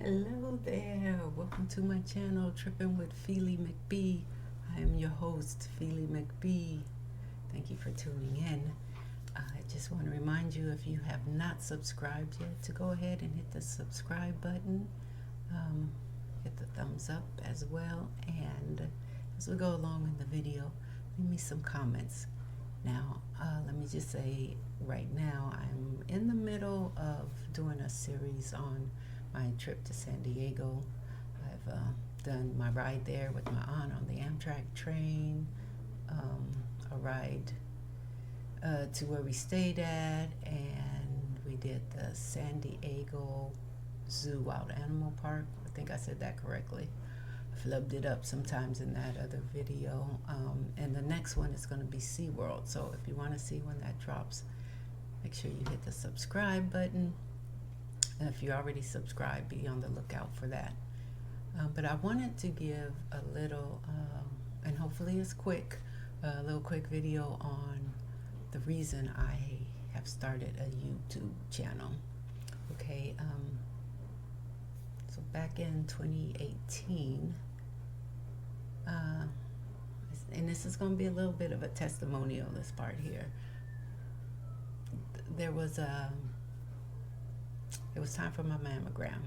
Hello there, welcome to my channel, Trippin' with Feely McBee. I am your host, Feely McBee. Thank you for tuning in. I just want to remind you, if you have not subscribed yet, to go ahead and hit the subscribe button. Hit the thumbs up as well, and as we go along in the video, leave me some comments. Now, let me just say right now, I'm in the middle of doing a series on my trip to San Diego. I've done my ride there with my aunt on the Amtrak train, a ride to where we stayed at, and we did the San Diego Zoo Wild Animal Park. I think I said that correctly. I flubbed it up sometimes in that other video. And the next one is going to be SeaWorld. So if you want to see when that drops, make sure you hit the subscribe button. And if you're already subscribed, be on the lookout for that. But I wanted to give a little, and hopefully it's quick, a little quick video on the reason I have started a YouTube channel. Okay, so back in 2018, and this is going to be a little bit of a testimonial, this part here. There was it was time for my mammogram,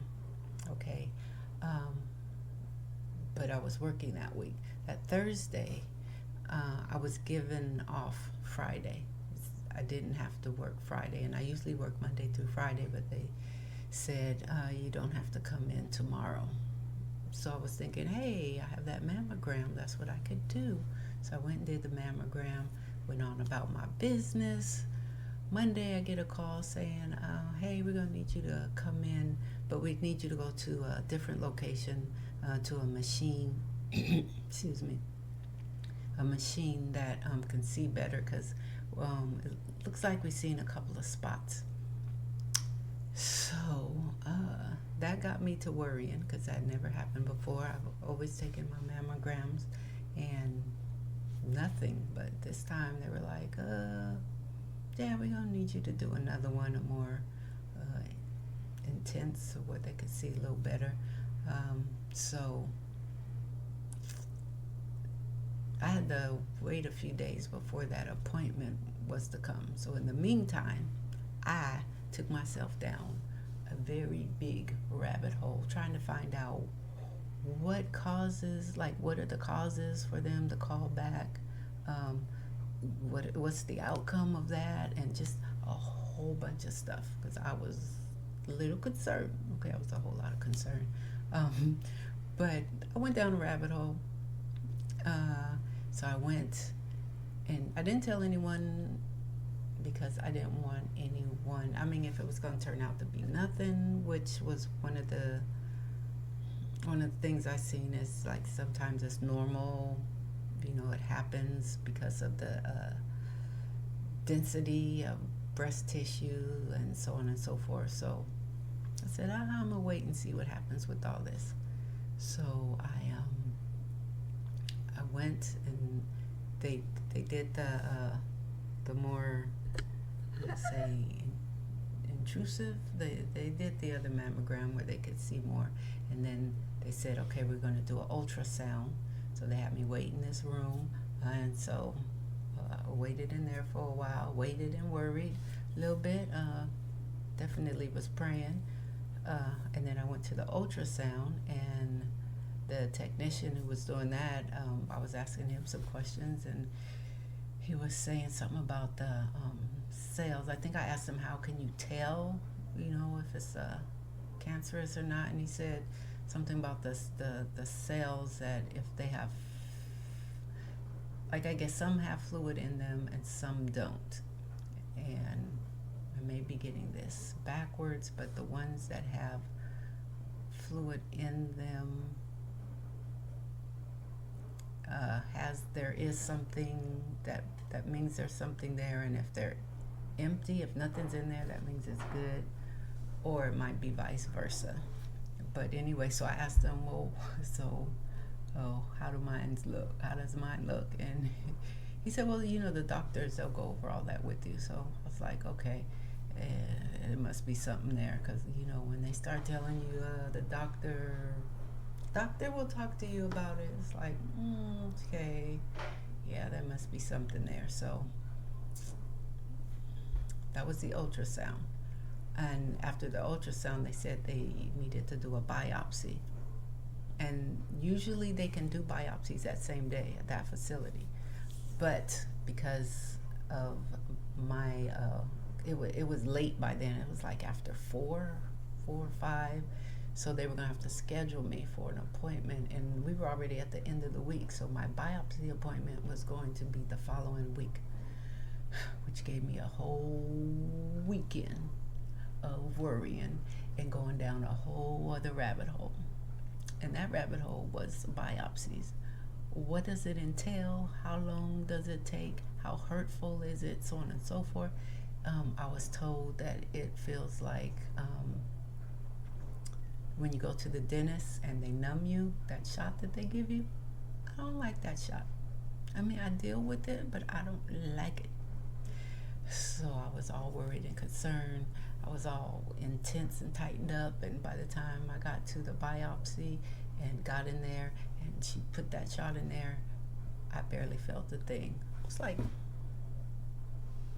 okay, but I was working that week. That Thursday, I was given off Friday. I didn't have to work Friday, and I usually work Monday through Friday, but they said, you don't have to come in tomorrow. So I was thinking, hey, I have that mammogram, that's what I could do. So I went and did the mammogram, went on about my business. Monday I get a call saying, hey, we're gonna need you to come in, but we need you to go to a different location, to a machine, excuse me, a machine that can see better, because it looks like we've seen a couple of spots. So that got me to worrying, because that never happened before. I've always taken my mammograms and nothing, but this time they were like, yeah, we're gonna need you to do another one, a more intense, so where they could see a little better. So I had to wait a few days before that appointment was to come. So in the meantime, I took myself down a very big rabbit hole, trying to find out what causes, like what are the causes for them to call back, what's the outcome of that, and just a whole bunch of stuff, because I was a little concerned. Okay, I was a whole lot of concern. But I went down a rabbit hole. So I went, and I didn't tell anyone, because I didn't want anyone, I mean, if it was going to turn out to be nothing, which was one of the things I seen is, like, sometimes it's normal, you know, it happens because of the density of breast tissue and so on and so forth. So I said, I'm gonna wait and see what happens with all this. So I went, and they did the more, let's say, intrusive. They did the other mammogram where they could see more, and then they said, okay, we're going to do an ultrasound. So they had me wait in this room, and so I waited in there for a while, waited and worried a little bit, definitely was praying, and then I went to the ultrasound, and the technician who was doing that, I was asking him some questions, and he was saying something about the cells. I think I asked him, how can you tell, you know, if it's cancerous or not, and he said something about the cells, that if they have, like, I guess some have fluid in them and some don't, and I may be getting this backwards, but the ones that have fluid in them, there is something that means there's something there, and if they're empty, if nothing's in there, that means it's good, or it might be vice versa. But anyway, so I asked them, well, so how does mine look? And he said, well, you know, the doctors, they'll go over all that with you. So I was like, okay. it must be something there, because when they start telling you the doctor will talk to you about it, it's like, okay, yeah, there must be something there. So that was the ultrasound. And after the ultrasound, they said they needed to do a biopsy. And usually they can do biopsies that same day at that facility. But because of my, it was late by then. It was like after 4 or 5. So they were going to have to schedule me for an appointment. And we were already at the end of the week. So my biopsy appointment was going to be the following week, which gave me a whole weekend of worrying and going down a whole other rabbit hole. And that rabbit hole was biopsies. What does it entail? How long does it take? How hurtful is it? So on and so forth. I was told that it feels like when you go to the dentist and they numb you, that shot that they give you. I don't like that shot. I mean, I deal with it, but I don't like it. So I was all worried and concerned. I was all intense and tightened up, and by the time I got to the biopsy and got in there and she put that shot in there, I barely felt a thing. I was like,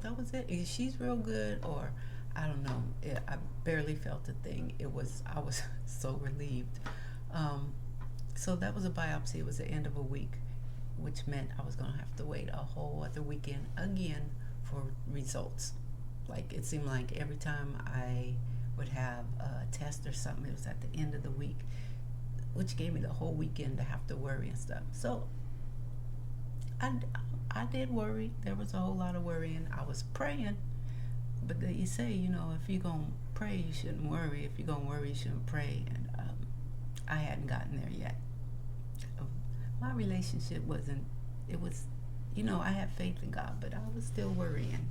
that was it. Either she's real good, or I don't know. I barely felt a thing. I was so relieved. So that was a biopsy. It was the end of a week, which meant I was going to have to wait a whole other weekend again for results. Like, it seemed like every time I would have a test or something, it was at the end of the week, which gave me the whole weekend to have to worry and stuff. So I did worry. There was a whole lot of worrying. I was praying, but you say, if you're going to pray, you shouldn't worry. If you're going to worry, you shouldn't pray. And I hadn't gotten there yet. My relationship wasn't, it was, I had faith in God, but I was still worrying.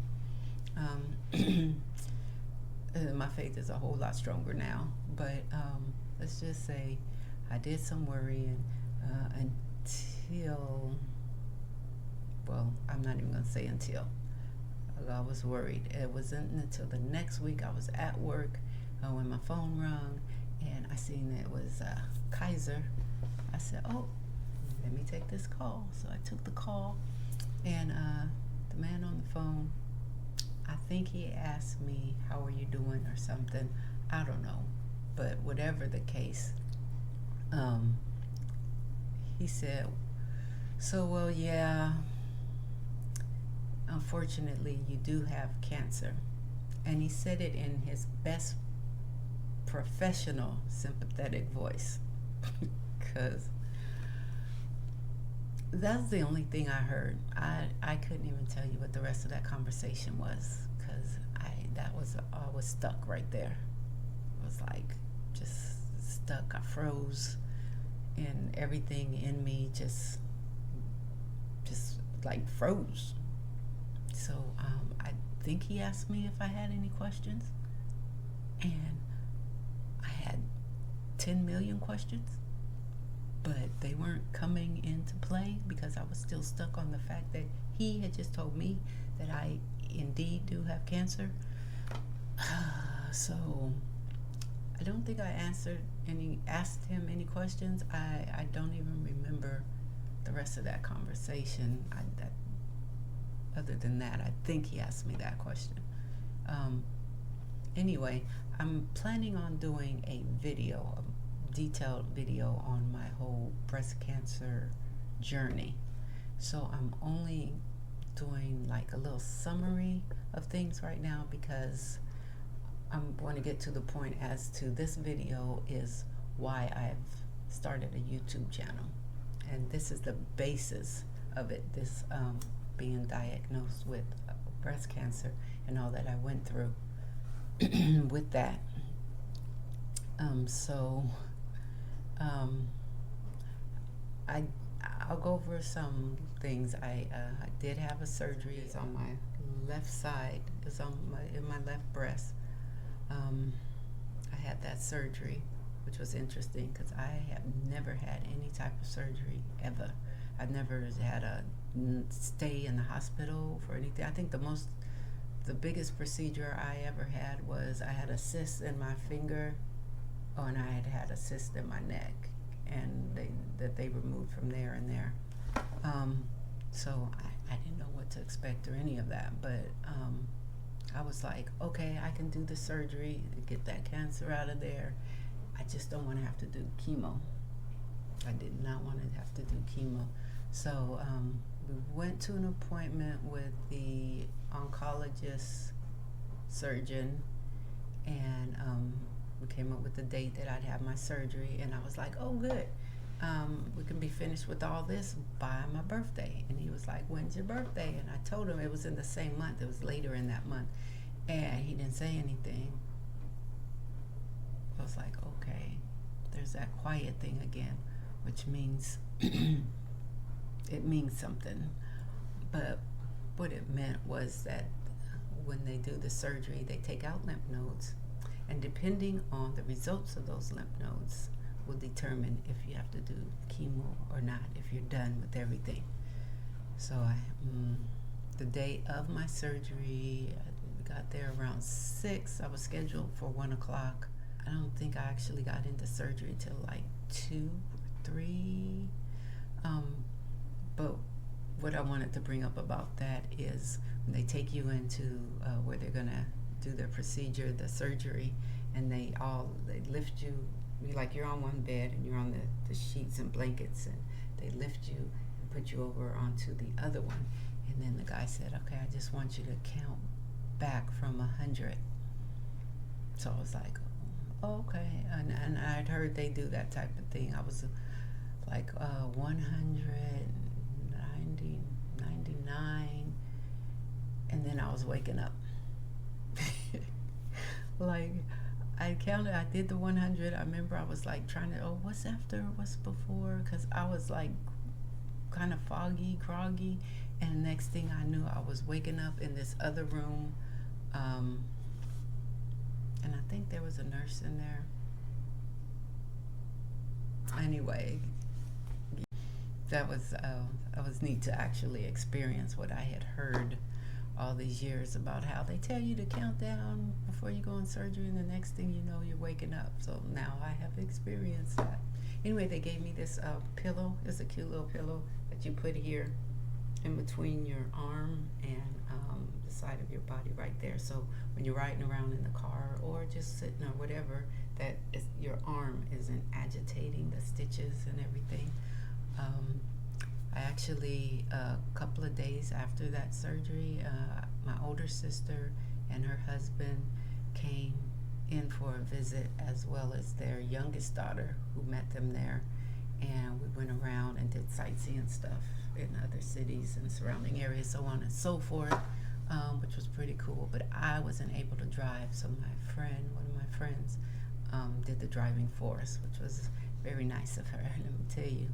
My faith is a whole lot stronger now, but let's just say I did some worrying until, well, I'm not even going to say until. I was worried. It wasn't until the next week I was at work when my phone rang and I seen that it was Kaiser. I said, oh, let me take this call. So I took the call, and the man on the phone, I think he asked me, how are you doing or something. I don't know. But whatever the case, he said, so, well, yeah, unfortunately, you do have cancer. And he said it in his best professional, sympathetic voice. Because that's the only thing I heard. I couldn't even tell you what the rest of that conversation was, because I was stuck right there. It was like just stuck. I froze, and everything in me just like froze. So I think he asked me if I had any questions, and I had 10 million questions, but they weren't coming into play because I was still stuck on the fact that he had just told me that I indeed do have cancer. So I don't think I asked him any questions. I don't even remember the rest of that conversation. Other than that, I think he asked me that question. Anyway, I'm planning on doing a detailed video on my whole breast cancer journey. So I'm only doing like a little summary of things right now, because I'm going to get to the point as to this video is why I've started a YouTube channel. And this is the basis of it, this being diagnosed with breast cancer and all that I went through with that. I'll go over some things. I did have a surgery. It's on my left side. It's in my left breast. I had that surgery, which was interesting because I have never had any type of surgery ever. I've never had a stay in the hospital for anything. I think the most the biggest procedure I ever had was I had a cyst in my finger, and I had a cyst in my neck, and they removed from there and there. So I didn't know what to expect or any of that, but I was like, okay, I can do the surgery to get that cancer out of there. I just don't want to have to do chemo. I did not want to have to do chemo. So we went to an appointment with the oncologist surgeon, and we came up with the date that I'd have my surgery, and I was like, oh, good. We can be finished with all this by my birthday. And he was like, when's your birthday? And I told him it was in the same month. It was later in that month. And he didn't say anything. I was like, okay, there's that quiet thing again, which means it means something. But what it meant was that when they do the surgery, they take out lymph nodes. And depending on the results of those lymph nodes, will determine if you have to do chemo or not, if you're done with everything. So the day of my surgery, I got there around 6. I was scheduled for 1 o'clock. I don't think I actually got into surgery till like 2 or 3. But what I wanted to bring up about that is when they take you into where they're gonna do their procedure, the surgery, and they lift you. Like you're on one bed and you're on the sheets and blankets, and they lift you and put you over onto the other one. And then the guy said, okay, I just want you to count back from 100. So I was like, oh, okay. And I'd heard they do that type of thing. I was like 190, 99, and then I was waking up. Like, I did the 100. I remember I was like trying to, what's after, what's before? Because I was like kind of foggy, groggy. And next thing I knew, I was waking up in this other room. And I think there was a nurse in there. Anyway, that was neat to actually experience what I had heard all these years about how they tell you to count down before you go in surgery, and the next thing you know, you're waking up. So now I have experienced that. Anyway, they gave me this pillow. It's a cute little pillow that you put here in between your arm and the side of your body right there. So when you're riding around in the car or just sitting or whatever, that is, your arm isn't agitating the stitches and everything. I actually, a couple of days after that surgery, my older sister and her husband came in for a visit, as well as their youngest daughter, who met them there. And we went around and did sightseeing stuff in other cities and surrounding areas, so on and so forth, which was pretty cool. But I wasn't able to drive, so one of my friends, did the driving for us, which was very nice of her, let me tell you.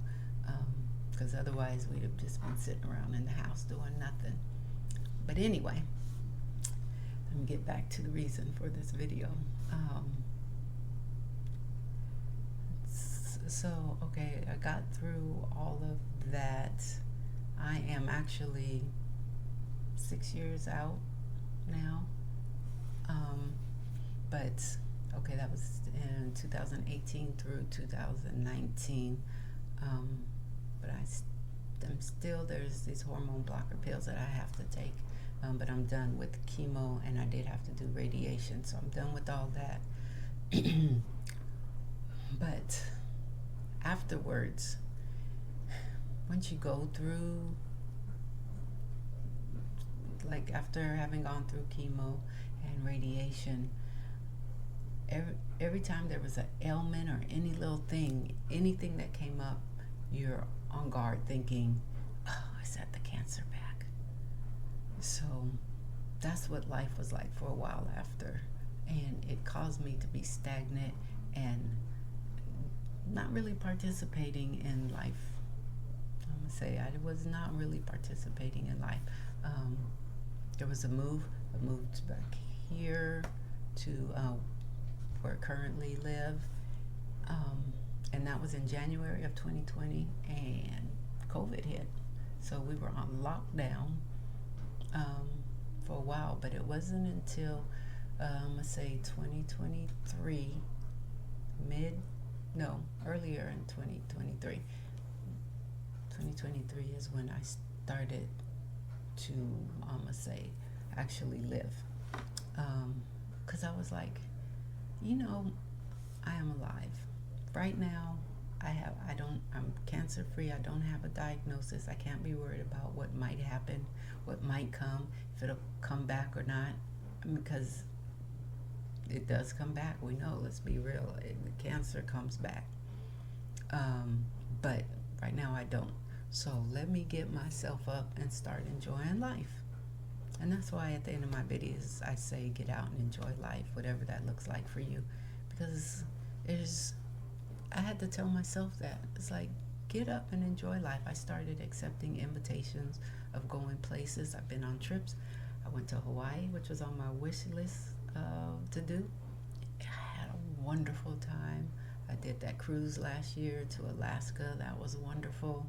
Because otherwise we'd have just been sitting around in the house doing nothing. But anyway, let me get back to the reason for this video. So, okay, I got through all of that. I am actually 6 years out now. But, okay, that was in 2018 through 2019. But I'm still, there's these hormone blocker pills that I have to take, but I'm done with chemo, and I did have to do radiation, so I'm done with all that. But afterwards, once you go through, like after having gone through chemo and radiation, every time there was an ailment or any little thing, anything that came up, you're on guard thinking, oh, is that the cancer back? So that's what life was like for a while after, and it caused me to be stagnant and not really participating in life. I'm gonna say I was not really participating in life. There was a move. I moved back here to where I currently live. And that was in January of 2020, and COVID hit. So we were on lockdown for a while, but it wasn't until let's say 2023, earlier in 2023. 2023 is when I started to, say, actually live. Because I was like, I am alive. Right now, I'm cancer free. I don't have a diagnosis. I can't be worried about what might happen, what might come, if it'll come back or not. Because it does come back. We know, let's be real. Cancer comes back. But right now I don't. So let me get myself up and start enjoying life. And that's why at the end of my videos I say get out and enjoy life, whatever that looks like for you. Because I had to tell myself that. It's like, get up and enjoy life. I started accepting invitations of going places. I've been on trips. I went to Hawaii, which was on my wish list to do. I had a wonderful time. I did that cruise last year to Alaska. That was wonderful.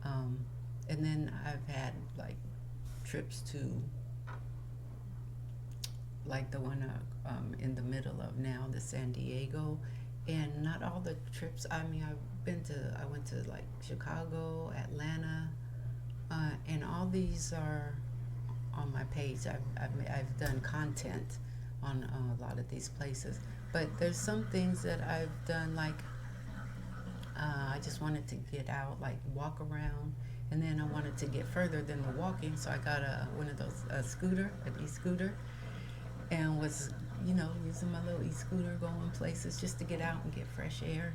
And then I've had like trips to like the one in the middle of now, the San Diego. And not all the trips, I went to like Chicago, Atlanta, and all these are on my page. I've done content on a lot of these places, but there's some things that I've done, like I just wanted to get out, like walk around, and then I wanted to get further than the walking, so I got one of those an e-scooter, and was using my little e-scooter, going places just to get out and get fresh air.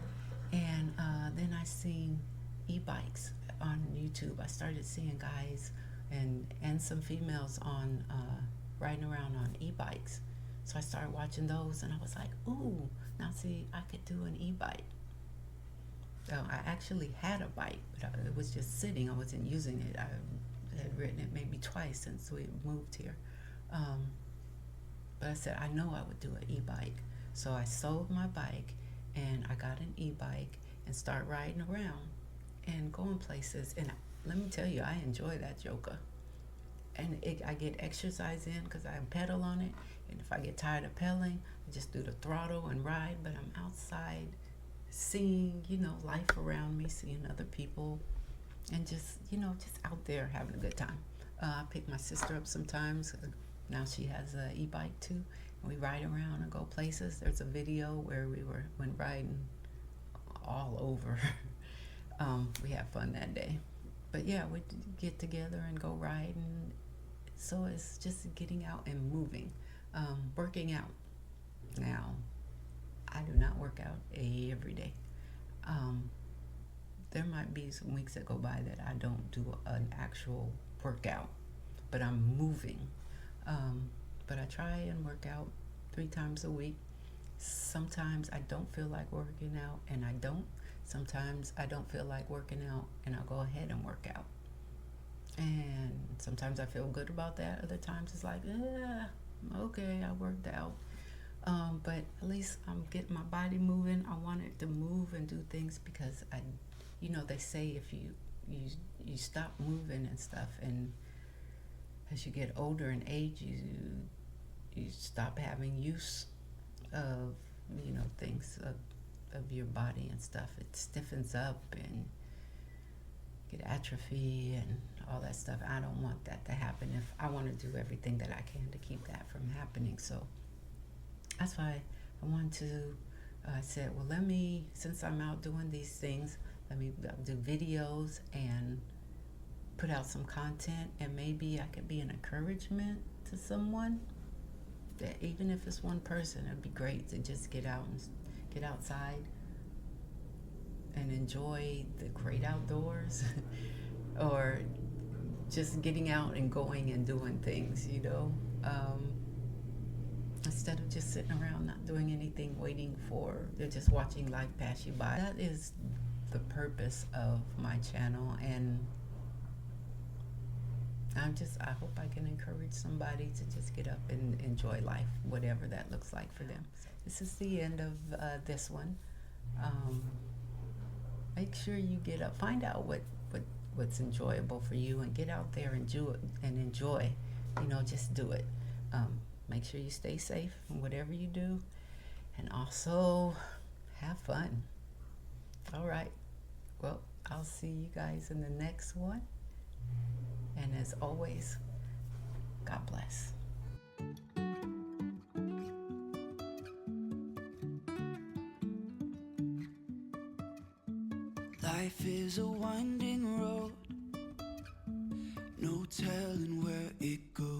And then I seen e-bikes on YouTube. I started seeing guys and some females on riding around on e-bikes. So I started watching those, and I was like, ooh, now see, I could do an e-bike. So I actually had a bike, but it was just sitting. I wasn't using it. I had ridden it maybe twice since we moved here. But I said, I know I would do an e-bike. So I sold my bike, and I got an e-bike and start riding around and going places. And let me tell you, I enjoy that joker. And I get exercise in because I pedal on it. And if I get tired of pedaling, I just do the throttle and ride. But I'm outside seeing, life around me, seeing other people, and just out there having a good time. I pick my sister up sometimes. Now she has an e-bike too, and we ride around and go places. There's a video where we went riding all over. We had fun that day. But yeah, we get together and go riding. So it's just getting out and moving, working out. Now, I do not work out every day. There might be some weeks that go by that I don't do an actual workout, but I'm moving. But I try and work out 3 times a week. Sometimes I don't feel like working out, and I don't. Sometimes I don't feel like working out, and I'll go ahead and work out. And sometimes I feel good about that. Other times it's like, okay, I worked out. But at least I'm getting my body moving. I want it to move and do things because they say if you stop moving and stuff, and as you get older and age, you stop having use of things of your body and stuff. It stiffens up and get atrophy and all that stuff. I don't want that to happen. If I want to do everything that I can to keep that from happening, so that's why I want to. I said, well, since I'm out doing these things, let me do videos and put out some content, and maybe I could be an encouragement to someone. That even if it's one person, it'd be great to just get out and get outside and enjoy the great outdoors, or just getting out and going and doing things, instead of just sitting around not doing anything, they're just watching life pass you by. That is the purpose of my channel, and I hope I can encourage somebody to just get up and enjoy life, whatever that looks like for them. So this is the end of this one. Make sure you get up, find out what's enjoyable for you, and get out there and do it and enjoy. just do it. Make sure you stay safe in whatever you do, and also have fun. All right. Well, I'll see you guys in the next one. And as always, God bless. Life is a winding road, no telling where it goes.